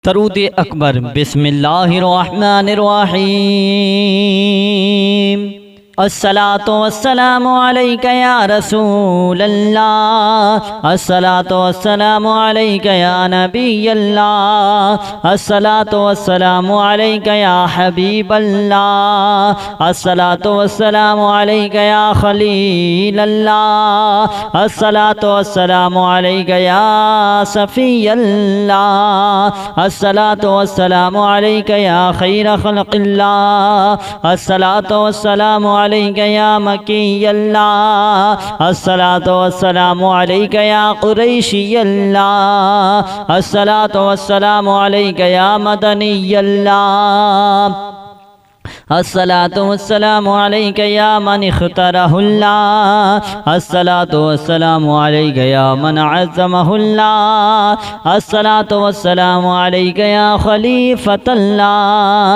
दरूद अकबर। बिस्मिल्लाहिर्रहमानिर्रहीम। अस्सलातु वस्सलामु अलैका या रसूलल्लाह, अस्सलातु वस्सलामु अलैका या नबियल्लाह, अस्सलातु वस्सलामु अलैका या हबीबल्लाह, अस्सलातु वस्सलामु अलैका या खलीलल्लाह, अस्सलातु वस्सलामु अलैका या सफियल्लाह, अस्सलातु वस्सलामु अलैका या खैर खल्क़िल्लाह, अस्सलातु वस्सलामु अलैका या मकीयल्लाह, अस्सलातु वस्सलामु अलैका या कुरैशियल्लाह, अस्सलातु वस्सलामु अलैका या मदनियल्लाह, अस्सलातु वस्सलामु अलैका या मन इख्तरहुल्लाह, अस्सलातु वस्सलामु अलैका या मन अज़्ज़महुल्लाह, अस्सलातु वस्सलामु अलैका या खलीफतल्लाह,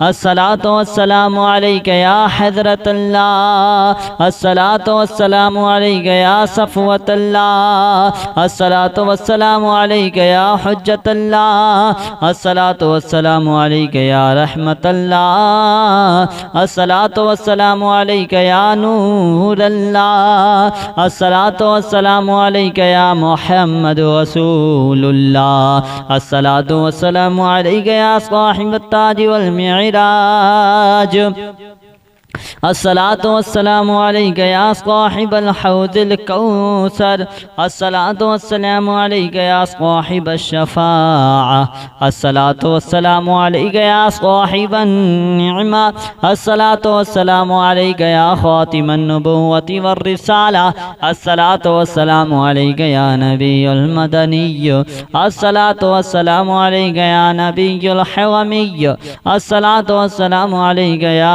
अस्सलातु वस्सलामु अलैका या हज़रतल्लाह, अस्सलातु वस्सलामु अलैका या सफ़वतल्लाह, अस्सलातु वस्सलामु अलैका या हुज्जतल्लाह, अस्सलातु वस्सलामु अलैका या रहमतल्लाह, अस्सलातु वस्सलामु अलैका या नूरल्लाह, अस्सलातु वस्सलामु अलैका या मुहम्मद रसूलुल्लाह, अस्सलातु वस्सलामु अलैका या साहिबत ताज वल मिअराज, अस्सलातु वस्सलामु अलैका या साहिबल हौज़िल कौसर, अस्सलातु वस्सलामु अलैका या साहिबश शफ़ाअह, अस्सलातु वस्सलामु अलैका या साहिबन निअमा, अस्सलातु वस्सलामु अलैका या खातिमन नबुव्वति वर रिसाला, अस्सलातु वस्सलामु अलैका या नबियुल मदनिय्य, अस्सलातु वस्सलामु अलैका या नबियुल हवमिय्य, अस्सलातु वस्सलामु अलैका या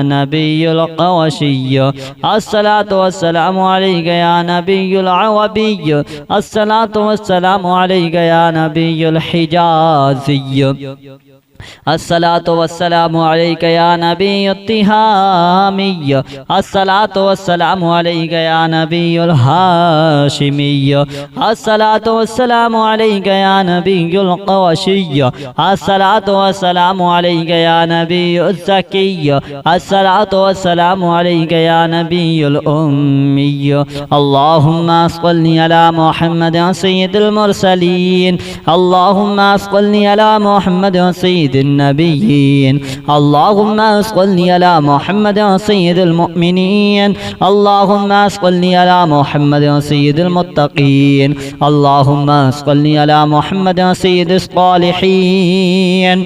नबियुल क़वशिय्य, अस्सलातु वस्सलामु अलैका या नबियुल अवबिय्य, अस्सलातु वस्सलामु अलैका या नबियुल हिजाज़िय्य, अस्सलातु वस्सलामु अलैका या नबियुत तिहामिय्य, अस्सलातु वस्सलामु अलैका या नबियुल हाशिमिय्य, अस्सलातु वस्सलामु अलैका या नबियुल क़वशिय्य, अस्सलातु वस्सलामु अलैका या नबियुज़ ज़किय्य, अस्सलातु वस्सलामु अलैका या नबियुल उम्मिय्य, अल्लाहुम्मा सल्लि अला मुहम्मद सय्यिदिल मुरसलीन, अल्लाहुम्मा सल्लि अला मुहम्मद सय्यिदिन नबिय्यीन, अल्लाहुम्मा सल्लि अला मुहम्मद सय्यिदिल मुअमिनीन, अल्लाहुम्मा सल्लि अला मुहम्मद सय्यिदिल मुत्तक़ीन, अल्लाहुम्मा सल्लि अला मुहम्मद सय्यिदिस सालिहीन,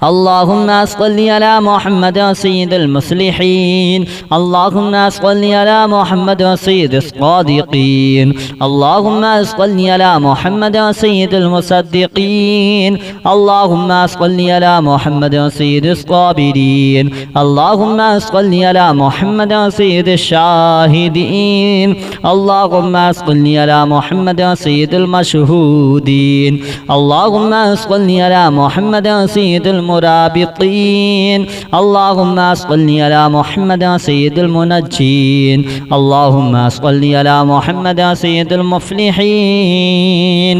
अल्लाहुम्मा सल्लि अला मुहम्मद सय्यिदिल मुस्लिहीन, अल्लाहुम्मा सल्लि अला मुहम्मद सय्यिदिस सादिक़ीन, अल्लाहुम्मा सल्लि अला मुहम्मद सय्यिदिल मुसद्दिक़ीन, अल्लाहुम्मा सल्लि अला मुहम्मद सय्यिदिस साबिरीन, अल्लाहुम्मा सल्लि अला मुहम्मद सय्यिदिश शाहिदीन, अल्लाहुम्मा सल्लि अला मुहम्मद सय्यिदिल मशहूदीन, अल्लाहुम्मा सल्लि अला मुहम्मद सय्यिदिल मुराबितीन, अल्लाहुम्मा सल्लि अला मुहम्मद सय्यिदिल मुनज्जीन, अल्लाहुम्मा सल्लि अला मुहम्मद सय्यिदिल मुफ्लिहीन,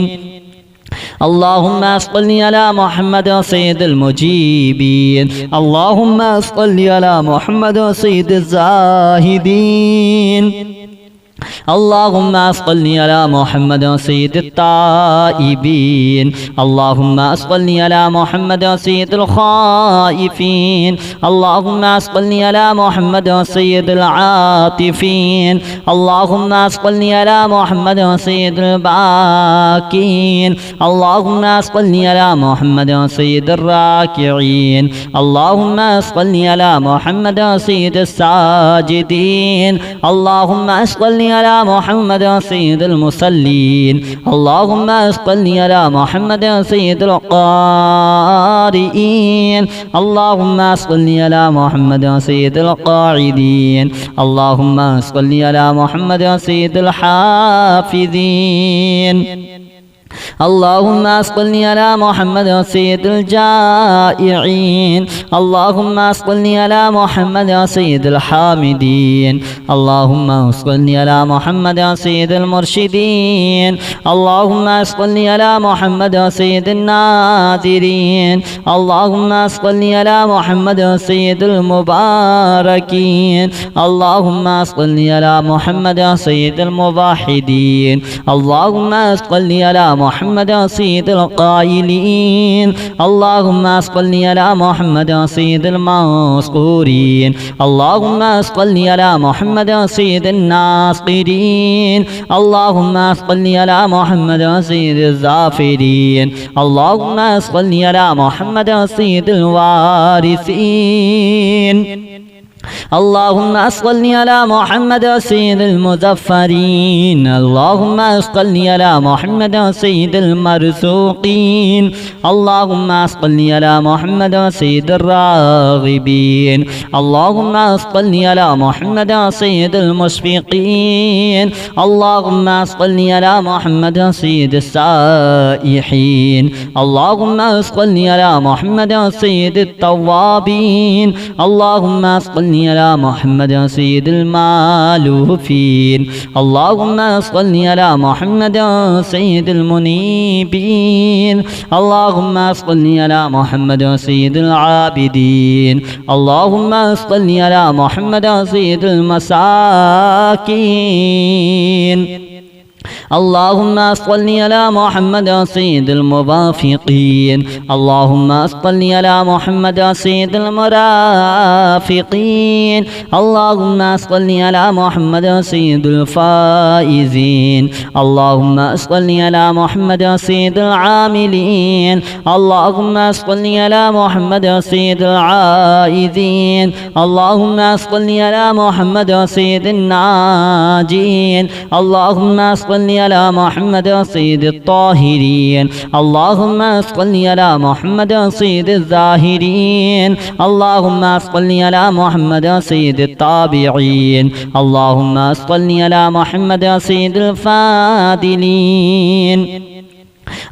अल्लाहुम्मा सल्लि अला मुहम्मद सय्यिदिल मुजीबीन, अल्लाहुम्मा सल्लि अला मुहम्मद सय्यिदिज़ ज़ाहिदीन, अल्लाहुम्मा सल्लि अला मुहम्मद सय्यिदित ताइबीन, अल्लाहुम्मा सल्लि अला मुहम्मद सय्यिदिल खाइफीन, अल्लाहुम्मा सल्लि अला मुहम्मद सय्यिदिल आतिफीन, अल्लाहुम्मा सल्लि अला मुहम्मद सय्यिदिल बाकीन, अल्लाहुम्मा सल्लि अला मुहम्मद सय्यिदिर राकिईन, अल्लाहुम्मा सल्लि अला मुहम्मद सय्यिदिस साजिदीन, अल्लाहुम्मा सल्लि अला मुहम्मद सय्यिदिल मुसल्लीन, अल्लाहुम्मा सल्लि अला मुहम्मद सय्यिदिल क़ारिईन, अल्लाहुम्मा सल्लि अला मुहम्मद सय्यिदिल क़ाइदीन, अल्लाहुम्मा सल्लि अला मुहम्मद सय्यिदिल हाफ़िज़ीन, اللهم صل على محمد سيد الجائعين. اللهم صل على محمد سيد الحامدين. اللهم صل على محمد سيد المرشدين. اللهم صل على محمد سيد الناذرين. اللهم صل على محمد سيد المباركين. اللهم صل على محمد سيد الموحدين. اللهم صل على محمد سيد القائلين. اللهم صل على محمد سيد المذكورين. اللهم صل على محمد سيد الناصرين. اللهم صل على محمد سيد الظافرين. اللهم صل على محمد سيد الوارثين. اللهم صل على محمد سيد المظفرين. اللهم صل على محمد سيد المرزوقين. اللهم صل على محمد سيد الراغبين. اللهم صل على محمد سيد المشفقين. اللهم صل على محمد سيد السائحين. اللهم صل على محمد سيد التوابين. اللهم صل على محمد سيد المالوفين. اللهم صل على محمد سيد المنيبين. اللهم صل على محمد سيد العابدين. اللهم صل على محمد سيد المساكين. اللهم صل على محمد سيد الموافقين. اللهم صل على محمد سيد المرافقين. اللهم صل على محمد سيد الفائزين. اللهم صل على محمد سيد العاملين. اللهم صل على محمد سيد العائذين. اللهم صل على محمد سيد الناجين. اللهم صل على محمد سيد الطاهرين. اللهم صل على محمد سيد الزاهرين. اللهم صل على محمد سيد التابعين. اللهم صل على محمد سيد الفاضلين.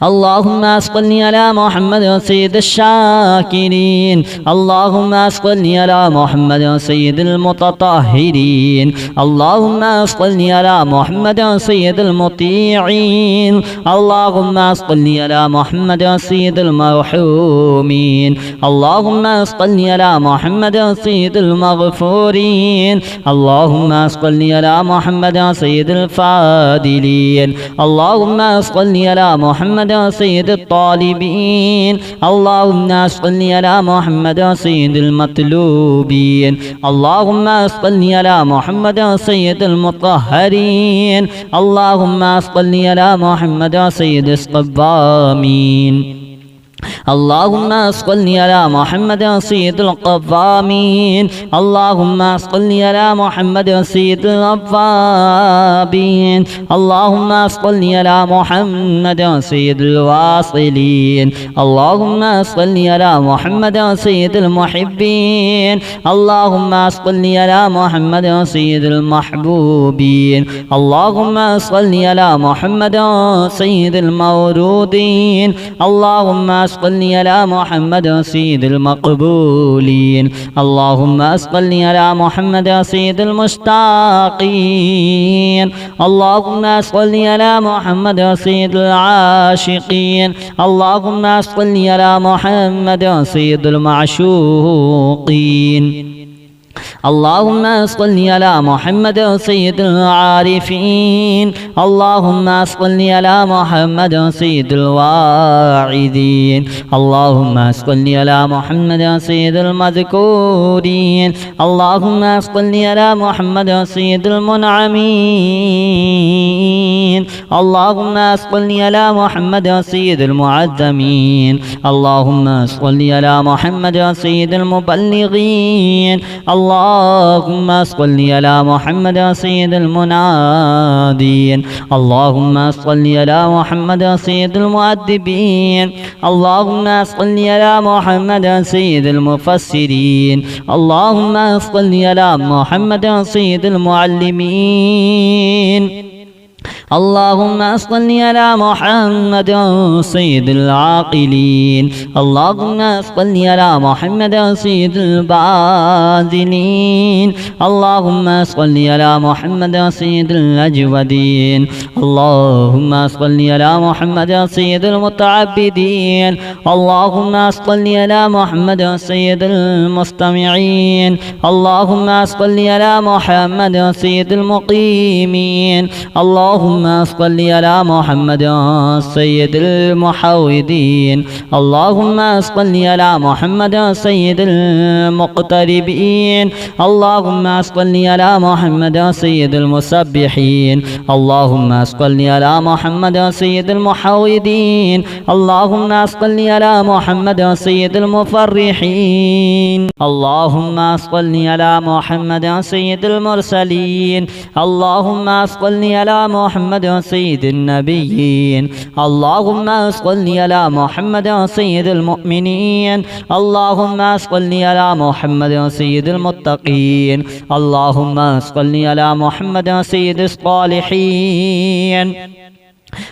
اللهم صل على محمد سيد الشاكرين. اللهم صل على محمد سيد المتطهرين. اللهم صل على محمد سيد المطيعين. اللهم صل على محمد سيد المرحومين. اللهم صل على محمد سيد المغفورين. اللهم صل على محمد سيد الفاضلين. اللهم صل على محمد سيد الطالبين. اللهم صل على محمد سيد المطلوبين. اللهم صل على محمد سيد المطهرين. اللهم صل على محمد سيد الصبامين. اللهم صل على محمد سيد القوامين. اللهم صل على محمد سيد الأوابين. اللهم صل على محمد سيد الواصلين. اللهم صل على محمد سيد المحبين. اللهم صل على محمد سيد المحبوبين. اللهم صل على محمد سيد المورودين. اللهم صل على محمد سيد المقبولين. اللهم صل على محمد سيد المشتاقين. اللهم صل على محمد سيد العاشقين. اللهم صل على محمد سيد المعشوقين. اللهم صل على محمد سيد العارفين. اللهم صل على محمد سيد الواعظين. اللهم صل على محمد سيد المذكورين. اللهم صل على محمد سيد المنعمين. اللهم صل على محمد سيد المعظمين. اللهم صل على محمد سيد المبلغين. اللهم صل على محمد سيد المنادين. اللهم صل على محمد سيد المؤدبين. اللهم صل على محمد سيد المفسرين. اللهم صل على محمد سيد المعلمين. اللهم صل على محمد سيد العاقلين. اللهم صل على محمد سيد الباذلين. اللهم صل على محمد سيد الأجودين. اللهم صل على محمد سيد المتعبدين. اللهم صل على محمد سيد المستمعين. اللهم صل على محمد سيد المقيمين. اللهم صل على محمد سيد المحودين. اللهم صل على محمد سيد المقتربين. اللهم صل على محمد سيد المسبحين. اللهم صل على محمد سيد المحودين. اللهم صل على محمد سيد المفرحين. اللهم صل على محمد سيد المرسلين. اللهم صل على محمد سيد النبيين. اللهم صل على محمد سيد المؤمنين. اللهم صل على محمد سيد المتقين. اللهم صل على محمد سيد الصالحين.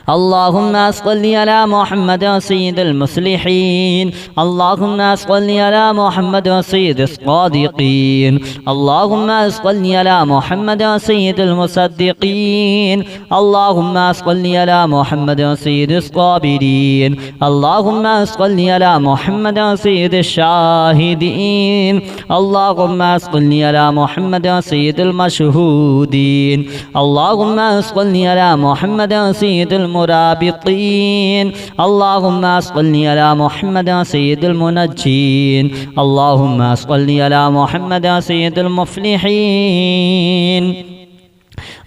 اللهم صل على محمد سيد المصلحين. اللهم صل على محمد سيد الصادقين. اللهم صل على محمد سيد المصدقين. اللهم صل على محمد سيد الصابرين. اللهم صل على محمد سيد الشاهدين. اللهم صل على محمد سيد المشهودين. اللهم صل على محمد سيد المرابطين. اللهم صل على محمد سيد المنجين. اللهم صل على محمد سيد المفلحين.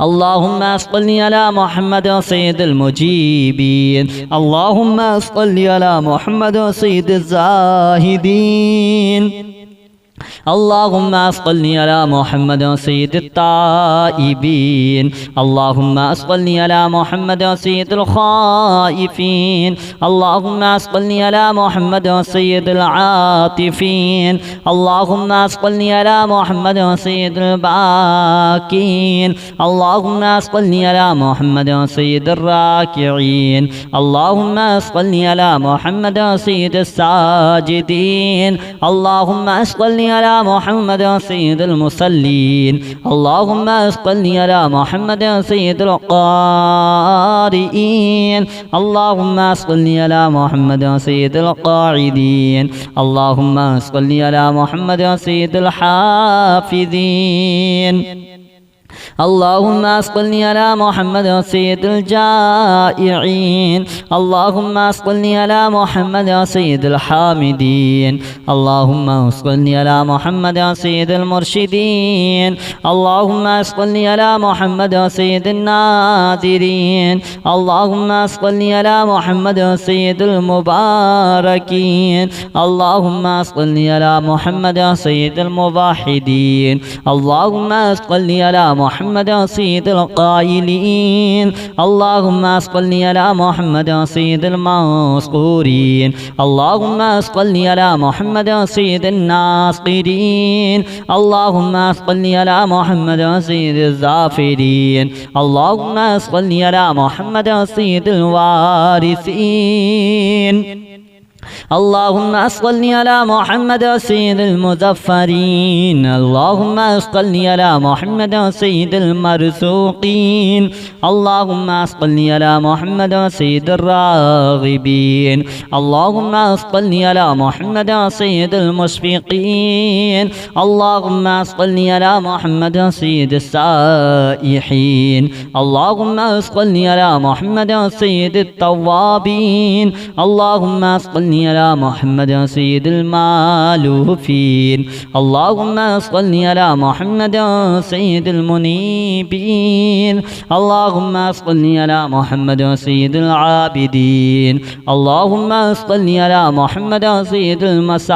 اللهم صل على محمد سيد المجيبين. اللهم صل على محمد سيد الزاهدين. اللهم صل على محمد سيد التائبين. اللهم صل على محمد سيد الخائفين. اللهم صل على محمد سيد العاطفين. اللهم صل على محمد سيد الباكين. اللهم صل على محمد سيد الراكعين. اللهم صل على محمد سيد الساجدين. اللهم صل على محمد سيد المصلين. اللهم صل على محمد سيد القارئين. اللهم صل على محمد سيد القاعدين. اللهم صل على محمد سيد الحافظين. اللهم صل على محمد سيد الجائعين. اللهم صل على محمد سيد الحامدين. اللهم صل على محمد سيد المرشدين. اللهم صل على محمد سيد الناذرين. اللهم صل على محمد سيد المباركين. اللهم صل على محمد سيد الموحدين. اللهم صل على محمد سيد القائلين. اللهم صل على محمد سيد المذكورين. اللهم صل على محمد سيد الناصرين. اللهم صل على محمد سيد الظافرين. اللهم صل على محمد سيد الوارثين. اللهم صل على محمد سيد المظفرين. اللهم صل على محمد سيد المرزوقين. اللهم صل على محمد سيد الراغبين. اللهم صل على محمد سيد المشفقين. اللهم صل على محمد سيد السائحين. اللهم صل على محمد سيد التوابين. اللهم صل على محمد سيد المالوفين. اللهم صل على محمد سيد المنيبين. اللهم صل على محمد سيد العابدين. اللهم صل على محمد سيد المساكين.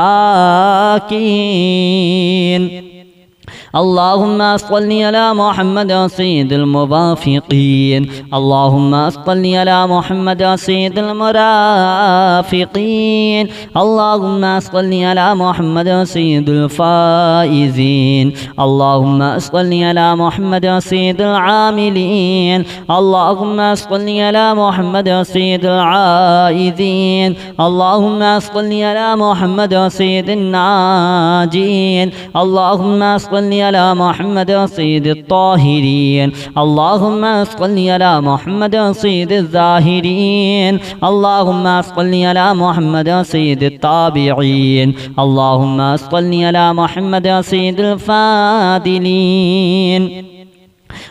اللهم صل على محمد سيد الموافقين. اللهم صل على محمد سيد المرافقين. اللهم صل على محمد سيد الفائزين. اللهم صل على محمد سيد العاملين. اللهم صل على محمد سيد العائذين. اللهم صل على محمد سيد الناجين. اللهم صل على محمد سيد الطاهرين. اللهم صل على محمد سيد الزاهرين. اللهم صل على محمد سيد التابعين. اللهم صل على محمد سيد الفاضلين.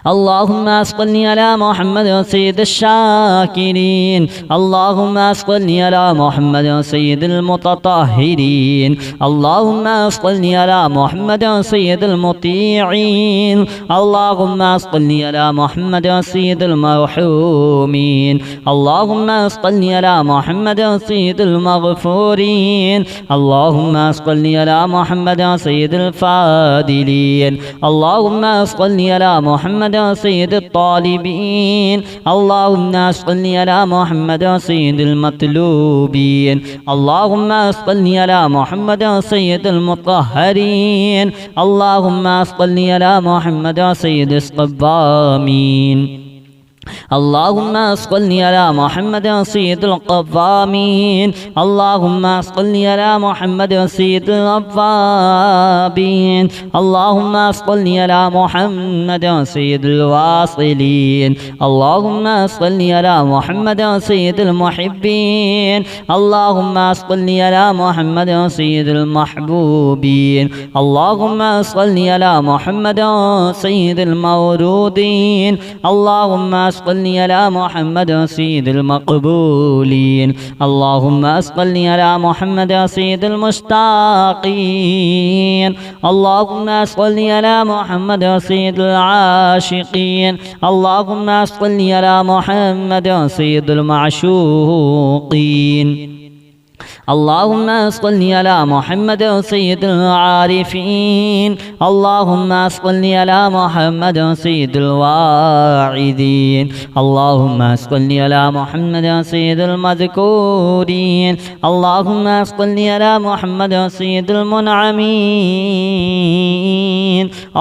اللهم صل على محمد سيد الشاكرين. اللهم صل على محمد سيد المتطهرين. اللهم صل على محمد سيد المطيعين. اللهم صل على محمد سيد المرحومين. اللهم صل على محمد سيد المغفورين. اللهم صل على محمد سيد الفاضلين. اللهم صل على محمد سيد الطالبين. اللهم صل على محمد سيد المطلوبين. اللهم صل على محمد سيد المطهرين. اللهم صل على محمد سيد الصبامين. اللهم صل على محمد سيد القوامين. اللهم صل على محمد سيد الأوابين. اللهم صل على محمد سيد الواصلين. اللهم صل على محمد سيد المحبين. اللهم صل على محمد سيد المحبوبين. اللهم صل على محمد سيد المورودين. اللهم صل على محمد سيد المقبولين. اللهم صل على محمد سيد المشتاقين. اللهم صل على محمد سيد العاشقين. اللهم صل على محمد سيد المعشوقين. اللهم صل على محمد سيد العارفين. اللهم صل على محمد سيد الواعظين. اللهم صل على محمد سيد المذكورين. اللهم صل على محمد سيد المنعمين.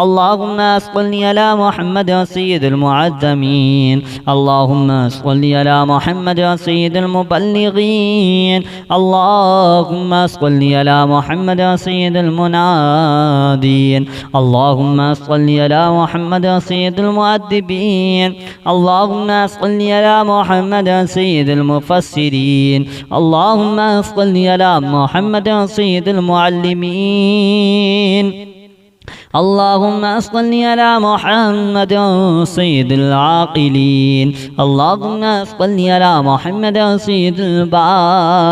اللهم صل على محمد سيد المعظمين. اللهم صل على محمد سيد المبلغين. اللهم صل على محمد سيد المنادين. اللهم صل على محمد سيد المؤدبين. اللهم صل على محمد سيد المفسرين. اللهم صل على محمد سيد المعلمين. اللهم صل على محمد سيد العاقلين. اللهم صل على محمد سيد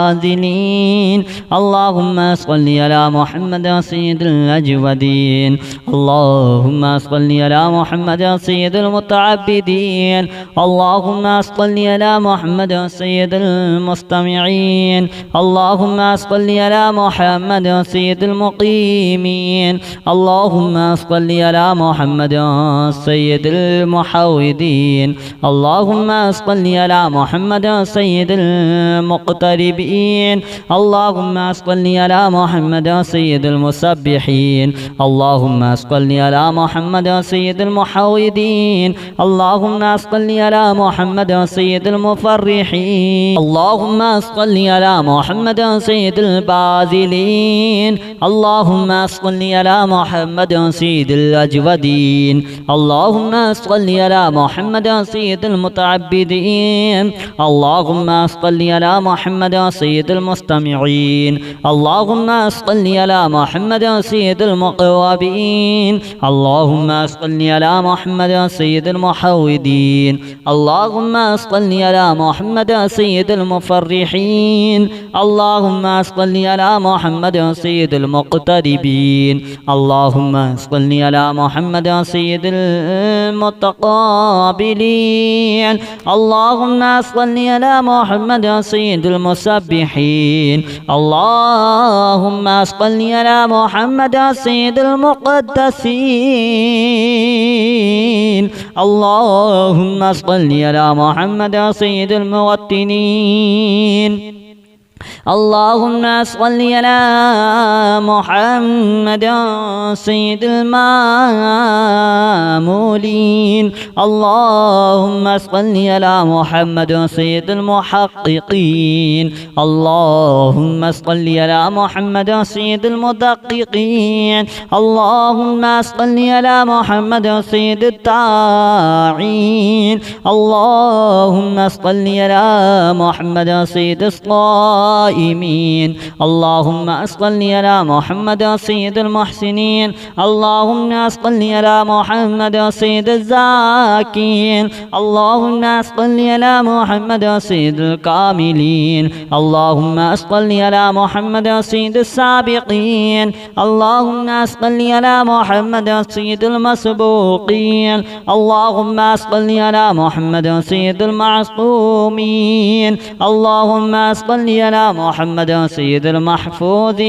الباذلين. اللهم صل على محمد سيد الأجودين. اللهم صل على محمد سيد المتعبدين. اللهم صل على محمد سيد المستمعين. اللهم صل على محمد سيد المقيمين. اللهم صل على محمد سيد المحوذين. اللهم صل على محمد سيد المقتربين. اللهم صل على محمد سيد المسبحين. اللهم صل على محمد سيد المحوذين. اللهم صل على محمد سيد المفرحين. اللهم صل على محمد سيد الباذلين. اللهم صل على محمد سيد الأجودين. اللهم صل على محمد سيد المتعبدين. اللهم صل على محمد سيد المستمعين. اللهم صل على محمد سيد المقربين. اللهم صل على محمد سيد المحوذين. اللهم صل على محمد سيد المفرحين. اللهم صل على محمد سيد المقتربين. اللهم सल्लि अला मुहम्मद सय्यिदिल मुतक़ाबिलीन अल्लाहुम्मा सल्लि अला मुहम्मद सय्यिदिल मुसब्बिहीन अल्लाहुम्मा सल्लि अला मुहम्मद सय्यिदिल मुक़द्दसीन अल्लाहुम्मा सल्लि अला मुहम्मद सय्यिदिल मुवत्तिनीन अल्लाहुम्मा सल्लि अला मुहम्मद सय्यिदिल मामूलीन अल्लाहुम्मा सल्लि अला मुहम्मद सय्यिदिल मुहक्किकीन अल्लाहुम्मा सल्लि अला मुहम्मद सय्यिदिल मुदक्किकीन अल्लाहुम्मा सल्लि अला मुहम्मद सय्यिदित ताईन अल्लाहुम्मा सल्लि अला मुहम्मद सय्यिदिस क़ाइमीन अल्लाहुम्मा सल्लि अला मुहम्मद सय्यिदिल मुहसिनीन अल्लाहुम्मा सल्लि अला मुहम्मद सय्यिदिज़ ज़ाकिरीन अल्लाहुम्मा सल्लि अला मुहम्मद सय्यिदिल कामिलीन अल्लाहुम्मा सल्लि अला मुहम्मद सय्यिदिस साबिक़ीन अल्लाहुम्मा सल्लि अला मुहम्मद सय्यिदिल मसबूक़ीन अल्लाहुम्मा सल्लि अला मुहम्मद सय्यिदिल मासूमीन अल्लाहुम्मा सल्लि अला मुहम्मद सय्यिदिल महफूज़ीन।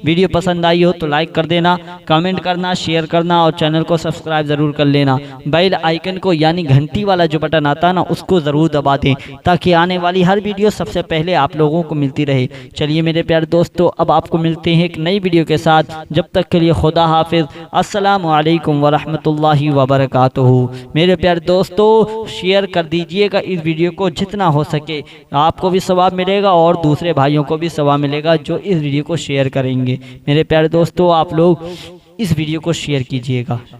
वीडियो पसंद आई हो तो लाइक कर देना, कमेंट करना, शेयर करना और चैनल को सब्सक्राइब ज़रूर कर लेना। बेल आइकन को यानी घंटी वाला जो बटन आता है ना, उसको ज़रूर दबा दें ताकि आने वाली हर वीडियो सबसे पहले आप लोगों को मिलती रहे। चलिए मेरे प्यारे दोस्तों, अब आपको मिलते हैं एक नई वीडियो के साथ। जब तक के लिए खुदा हाफिज़। अस्सलामु अलैकुम वरहमतुल्लाहि वबरकातुहू। मेरे प्यारे दोस्तों, शेयर कर दीजिएगा इस वीडियो को जितना हो सके, आपको भी सवाब मिलेगा और दूसरे भाइयों को भी सवाब मिलेगा जो इस वीडियो को शेयर करेंगे। मेरे प्यारे दोस्तों, आप लोग इस वीडियो को शेयर कीजिएगा।